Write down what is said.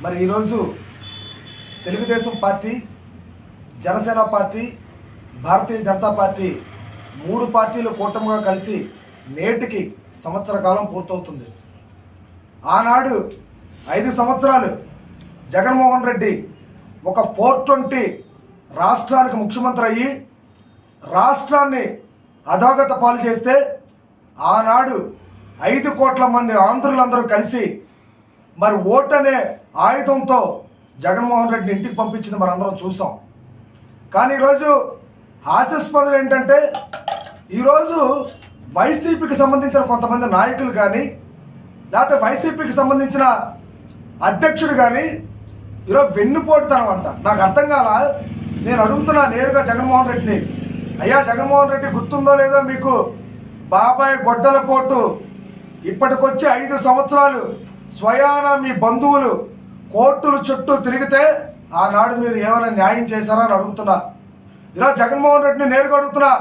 మరి ఈరోజు Telugu Desam party, Janasena party, Bharatiya Janata party 3 పార్టీలు కూటమిగా కలిసి నేటికి సంవత్సర కాలం పూర్తవుతుంది. ఆనాడు 5 సంవత్సరాలు జగన్మోహన్ రెడ్డి ఒక 420 రాష్ట్రానికి ముఖ్యమంత్రి అయ్యి రాష్ట్రాన్ని అధోగత పాలు చేస్తే ఆనాడు 5 కోట్ల మంది ఆంధ్రులందరూ కలిసి మరి ఓటు అనే ఆయుధంతో జగన్మోహన్ రెడ్డిని ఇంటికి పంపించింది మరి అందరం చూసాం. కానీ ఈరోజు హాస్యాస్పదం ఏంటంటే ఈరోజు వైసీపీకి సంబంధించిన కొంతమంది నాయకులు కానీ లేకపోతే వైసీపీకి సంబంధించిన అధ్యక్షుడు కానీ ఈరోజు వెన్నుపోటుతనం అంట. నాకు అర్థం కాల. నేను అడుగుతున్నా నేరుగా జగన్మోహన్ రెడ్డిని, అయ్యా జగన్మోహన్ రెడ్డి గుర్తుందో లేదో మీకు, బాబాయ్ గొడ్డల పోటు ఇప్పటికొచ్చి 5 సంవత్సరాలు స్వయాన మీ బంధువులు కోర్టులు చుట్టూ తిరిగితే ఆనాడు మీరు ఏమైనా న్యాయం చేశారా అని అడుగుతున్నా. ఈరోజు జగన్మోహన్ రెడ్డిని నేరుగా అడుగుతున్నా,